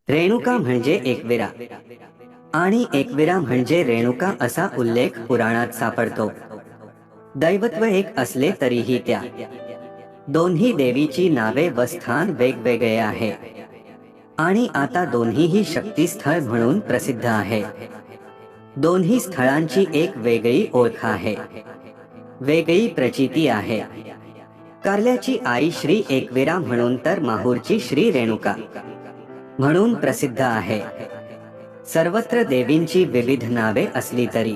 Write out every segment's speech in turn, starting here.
रेणुका म्हणजे एकविरा आणि एकविरा म्हणजे रेणुका असा उल्लेख पुराणात सापडतो. दैवत्व एक असले तरीही त्या दोन्ही देवीची नावे व स्थान वेगवेगळे आहे आणि आता दोन्हीही शक्तीस्थळ म्हणून प्रसिद्ध आहे. दोन्ही स्थळांची एक वेगळी ओळख आहे, वेगळी प्रचिती आहे. कारल्याची आई श्री एकविरा म्हणून तर माहूरची श्री रेणुका म्हणून प्रसिद्ध आहे. सर्वत्र देवींची विविध नावे असली तरी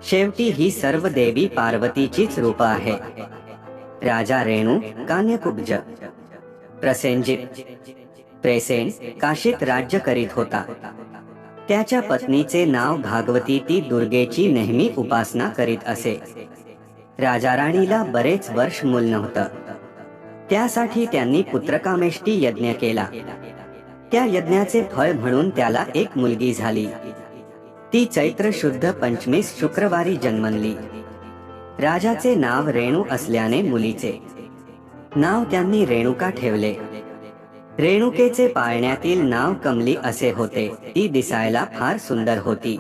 शेवटी ही सर्व देवी पार्वतीचीच रूप आहे. राजा रेणू कान्यकुब्ज प्रसेनजित प्रेसेन काशीत राज्य करीत होता. त्याच्या पत्नीचे नाव भागवती. ती दुर्गेची नेहमी उपासना करीत असे. राजा राणीला बरेच वर्ष मूल नव्हतं. त्यासाठी त्यांनी पुत्रकामेष्टी यज्ञ केला. त्या यज्ञाचे फळ म्हणून त्याला एक मुलगी झाली. ती चैत्र शुद्ध पंचमीस शुक्रवारी जन्मली. राजाचे नाव रेणू असल्याने मुलीचे नाव त्यांनी रेणुका ठेवले. रेणुकेचे पाळण्यातील नाव कमली असे होते. ती दिसायला फार सुंदर होती.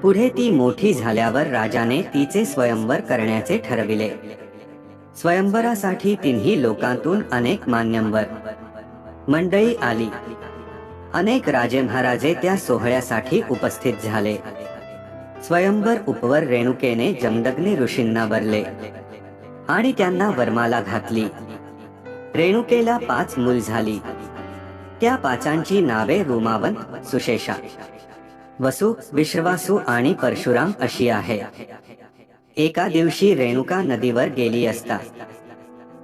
पुढे ती मोठी झाल्यावर राजाने तिचे स्वयंवर करण्याचे ठरविले. स्वयंवरासाठी तिन्ही लोकांतून अनेक मान्यवर मंडळी आली. अनेक राजे महाराजे त्या सोहळ्यासाठी उपस्थित झाले. स्वयंवर उपवर रेणुकेने जमदग्नी ऋषींना वरले आणि त्यांना वरमाला घातली. रेणुकेला 5 मूल झाली. त्या 5 नावे रुमावंत, सुशेषा, वसु, विश्वासू आणि परशुराम अशी आहे. एका दिवशी रेणुका नदीवर गेली असता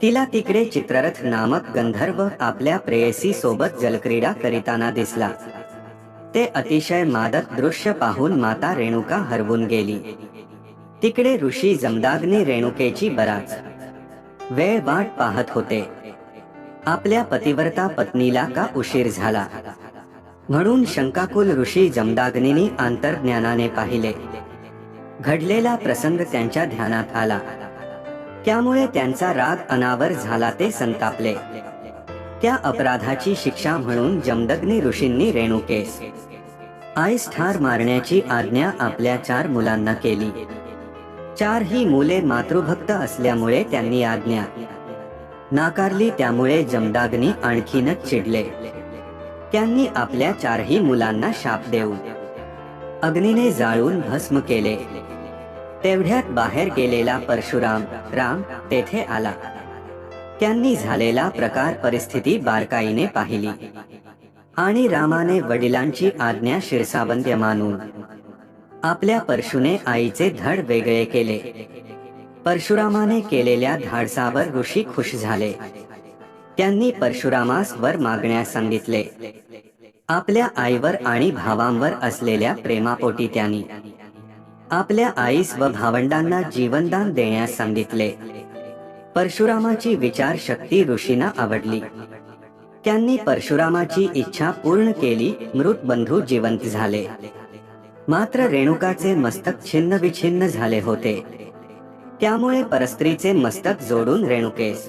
तिला तिकडे चित्ररथ नामक गंधर्व आपल्या प्रेयसी सोबत जलक्रीडा करीताना दिसला. ते अतिशय मादक दृश्य पाहून माता रेणुका हरवून गेली. तिकडे ऋषी जमदाग्नी रेणुकेची बराच वेळ वाट पाहत होते. आपल्या पतिव्रता पत्नीला का उशीर झाला म्हणून शंकाकुल ऋषी जमदाग्नींनी अंतर्ज्ञानाने पाहिले. घडलेला प्रसंग त्यांच्या ध्यानात आला. त्यामुळे त्यांचा राग अनावर झाला. ते संतापले. त्या अपराधाची शिक्षा म्हणून जमदग्नी ऋषींनी रेणुकेस आईस ठार मारण्याची आज्ञा आपल्या 4 मुलांना केली. 4 ही मुले मातृभक्त असल्यामुळे त्यांनी आज्ञा नाकारली. त्यामुळे जमदाग्नी आणखीनच चिडले. त्यांनी आपल्या 4ही मुलांना शाप देऊन अग्नीने जाळून भस्म केले. तेवढ्यात बाहेर गेलेला परशुराम राम तेथे आला. त्यांनी झालेला प्रकार परिस्थिती बारकाईने पाहिली आणि रामाने वडिलांची आज्ञा शिरसाबंद्य मानून आपल्या परशुने आईचे धड वेगळे केले. परशुरामाने केलेल्या धाडसावर ऋषी खुश झाले. त्यांनी परशुरामास वर मागण्यास सांगितले. आपल्या आईवर आणि भावांवर असलेल्या प्रेमापोटी त्यांनी आपल्या आईस व भावंडांना जीवनदान देण्यास सांगितले. परशुरामाची विचारशक्ती ऋषींना आवडली. त्यांनी परशुरामाची इच्छा पूर्ण केली. मृत बंधू जिवंत झाले. मात्र रेणुकाचे मस्तक छिन्न विछिन्न झाले होते. त्यामुळे परस्त्रीचे मस्तक जोडून रेणुकेस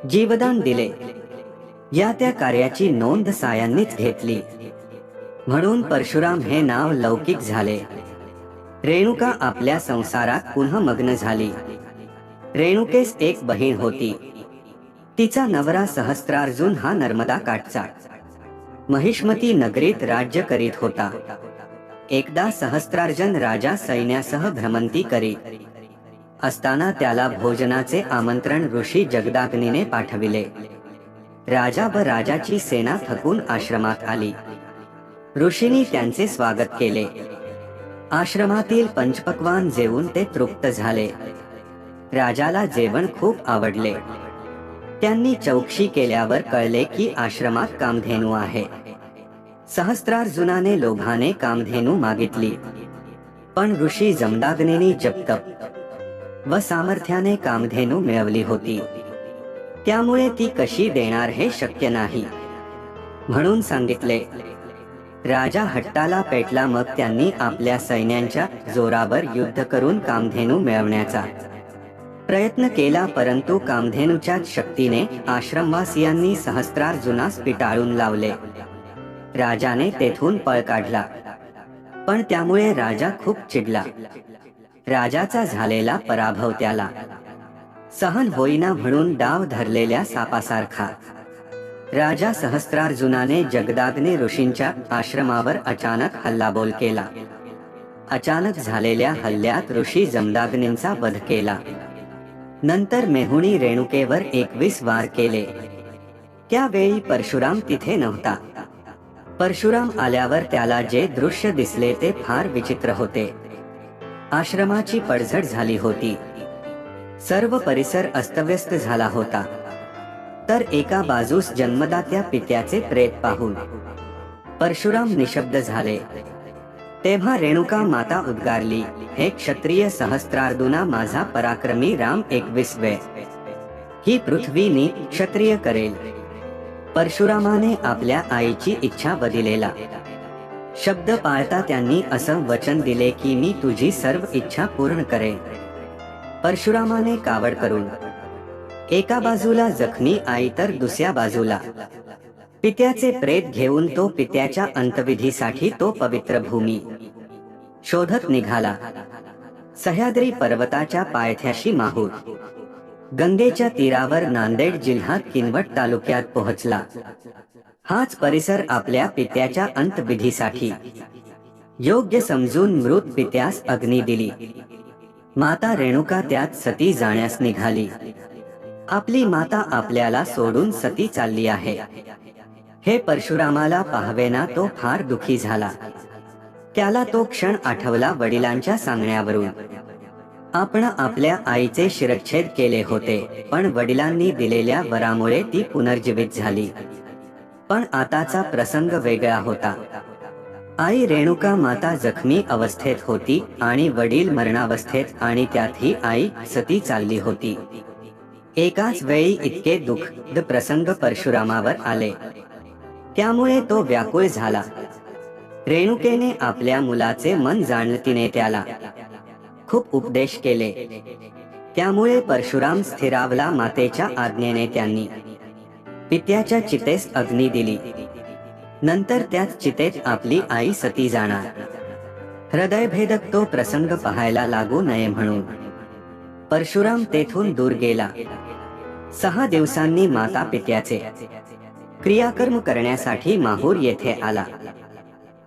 जीवदान दिले. या त्या कार्याची नोंद सायांनीच घेतली म्हणून परशुराम हे नाव लौकिक झाले. रेणुका आपल्या संसारात पुन्हा मग्न झाली. रेणुकेस एक बहीण होती. तिचा नवरा सहस्त्रार्जुन हा नर्मदा काठचा महिष्मती नगरीत राज्य करीत होता. एकदा सहस्त्रार्जुन राजा सैन्यासह भ्रमंती करीत असताना त्याला भोजनाचे आमंत्रण ऋषी जगदाग्नीने पाठविले. राजा व राजाची सेना थकून आश्रमात आली. ऋषींनी त्यांचे स्वागत केले. आश्रमातील पंचपक्वान जेवून ते तृप्त झाले. राजाला जेवण खूप आवडले. त्यांनी चौकशी केल्यावर कळले की आश्रमात कामधेनू आहे. सहस्त्रार्जुनाने लोभाने कामधेनू मागितली, पण ऋषी जमदाग्नींनी जपतप व सामर्थ्याने कामधेनू मिळवली होती. त्यामुळे ती कशी देणार हे शक्य नाही म्हणून सांगितले. राजा हट्टाला पेटला. मग त्यांनी आपल्या सैन्यांच्या जोरावर युद्ध करून कामधेनू मिळवण्याचा प्रयत्न केला. परंतु कामधेनूच्या शक्तीने आश्रमवासियांनी सहस्त्रार्जुनास पिटाळून लावले. राजाने तेथून पळ काढला, पण त्यामुळे राजा खूप चिडला. राजाचा झालेला पराभव त्याला सहन होईना, म्हणून डाव धरलेल्या सापासारखा राजा सहस्त्रार्जुनाने जगदाग्नी ऋषींच्या आश्रमावर अचानक हल्लाबोल केला. अचानक झालेल्या हल्ल्यात ऋषी जमदाग्नींचा वध केला. नंतर मेहुणी रेणुकेवर 21 वार केले. त्यावेळी परशुराम तिथे नव्हता. परशुराम आल्यावर त्याला जे दृश्य दिसले ते फार विचित्र होते. आश्रमाची पडझड झाली होती. सर्व परिसर अस्तव्यस्त झाला होता. तर एका बाजूस जन्मदात्या पित्याचे प्रेत पाहून परशुराम निशब्द झाले. तेव्हा रेणुका माता उद्गारली, हे क्षत्रिय सहस्त्रार्जुना, माझा पराक्रमी राम 21 वेळ ही पृथ्वी क्षत्रिय करेल. परशुरामाने आपल्या आईची इच्छा बदिलेला शब्द पाळता त्यांनी असं वचन दिले की मी तुझी सर्व इच्छा पूर्ण करेन. परशुरामाने कावड करून एका बाजूला जखमी आई तर दुसऱ्या बाजूला पित्याचे प्रेत घेऊन तो पित्याच्या अंतविधीसाठी तो पवित्र भूमी शोधत निघाला. सह्याद्री पर्वताच्या पायथ्याशी माहूर गंगेच्या तीरावर नांदेड जिल्हा किनवट तालुक्यात पोहोचला. हाच परिसर आपल्या पित्याच्या अंतविधीसाठी योग्य समजून मृत पित्यास अग्नी दिली. माता रेणुका त्यात सती जाण्यास निघाली. आपली माता आपल्याला सोडून सती चालली आहे हे परशुरामाला पाहवेना तो फार दुखी झाला. त्याला तो क्षण आठवला वडिलांच्या सांगण्यावरून. आपण आपल्या आईचे शिरच्छेद केले होते, पण वडिलांनी दिलेल्या वरामुळे ती पुनर्जीवित झाली. पण आताचा प्रसंग वेगळा होता. आई रेणुका माता जखमी अवस्थेत होती आणि वडील मरणावस्थेत, आणि त्यातही आई सती चालली होती. एकाच वेळी इतके दुःखद प्रसंग परशुरामावर आले. त्यामुळे तो व्याकुळ झाला. रेणुकेने आपल्या मुलाचे मन जाणतीने त्याला खूप उपदेश केले. त्यामुळे परशुराम स्थिरावला. मातेच्या आज्ञेने त्यांनी पित्याच्या चितेस अग्नी दिली. नंतर त्याच चितेत आपली आई सती जाणार. हृदयभेदक तो प्रसंग पाहायला लागू नये म्हणून परशुराम तेथून दूर गेला. 6 दिवसांनी माता पित्याचे क्रियाकर्म करण्यासाठी माहूर येथे आला.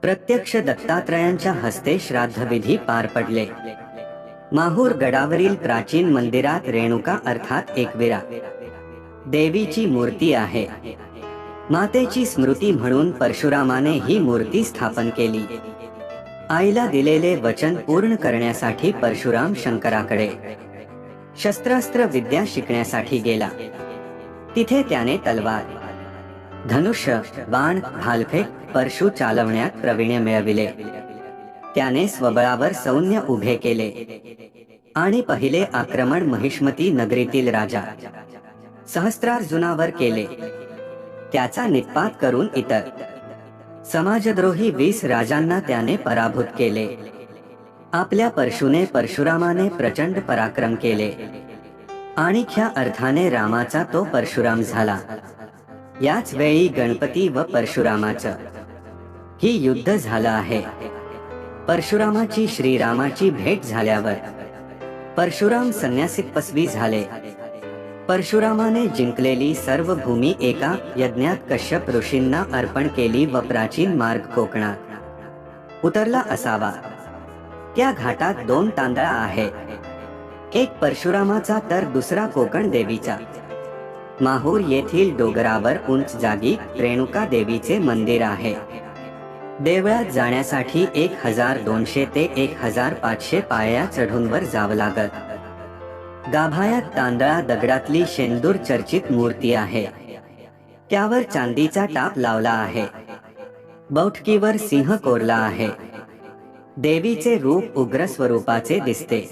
प्रत्यक्ष दत्तात्रयांच्या हस्ते श्राद्धविधी पार पडले. माहूर गडावरील प्राचीन मंदिरात रेणुका अर्थात एकविरा देवीची मूर्ती आहे. मातेची स्मृती म्हणून परशुरामाने ही मूर्ती स्थापन केली. आईला दिलेले वचन पूर्ण करण्यासाठी परशुराम शंकराकडे शस्त्रास्त्र विद्या शिकण्यासाठी गेला. तिथे त्याने तलवार, धनुष्य, बाण, भालफेक, परशु चालवण्यात प्रवीण्य मिळविले. त्याने स्वबळावर सैन्य उभे केले आणि पहिले आक्रमण महिष्मती नगरीतील राजा सहस्त्रार्जुनावर केले. त्याचा निःपात करून इतर समाजद्रोही 20 राजांना त्याने पराभूत केले. आपल्या परशुने परशुरामाने प्रचंड पराक्रम केले आणि ख्या अर्थाने रामाचा तो परशुराम झाला. याच वेळी गणपती व परशुरामाचं ही युद्ध झालं आहे. परशुरामाची श्रीरामाची भेट झाल्यावर परशुराम संन्यासीपस्वी झाले. परशुरामाने जिंकलेली सर्व भूमी एका यज्ञात कश्यप ऋषींना अर्पण केली व प्राचीन मार्ग कोकणात उतरला असावा. त्या घाटात 2 तांदळा आहे, एक परशुरामाचा तर दुसरा कोकण देवीचा. माहूर येथील डोंगरावर उंच जागी रेणुका देवीचे मंदिर आहे. देवळात जाण्यासाठी 1200 ते 1500 पायऱ्या चढून वर जावं लागत. गाभायात तांदळा दगडातली शेंदूर चर्चित मूर्ती आहे. त्यावर चांदीचा टाप लावला आहे. बैठकीवर सिंह कोरला आहे. देवीचे रूप उग्र स्वरूपाचे दिसते.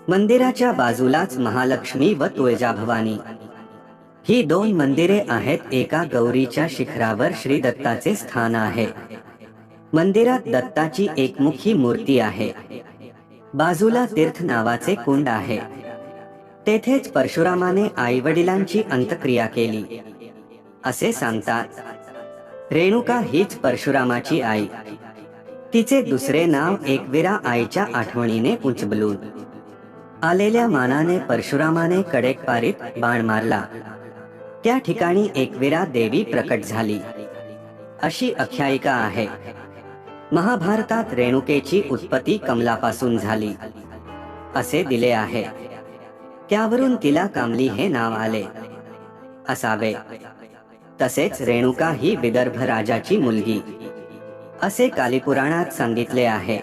मंदिराच्या बाजूलाच महालक्ष्मी व तुळजाभवानी ही 2 मंदिरे आहेत. एका गौरीच्या शिखरावर श्री दत्ताचे स्थान आहे. मंदिरात दत्ताची एकमुखी मूर्ती आहे. बाजूला तीर्थ नावाचे कुंड आहे. तेथेच परशुरामाने आईवडिलांची अंत्यक्रिया केली असे सांगतात. रेणुका हीच परशुरामाची आई. तिचे दुसरे नाव एकवीरा आईच्या आठवणीने उचबलून आलेल्या मानाने परशुरामाने कडेकपारीत बाण मारला. त्या ठिकाणी एकवीरा देवी प्रकट झाली, अशी आख्यायिका आहे. महाभारतात रेणुकेची उत्पत्ती कमलापासून झाली असे दिले आहे. त्यावरून तिला कमली हे नाव आले असावे. तसेच रेणुका ही विदर्भ राजाची मुलगी असे कालीपुराणात सांगितले आहे.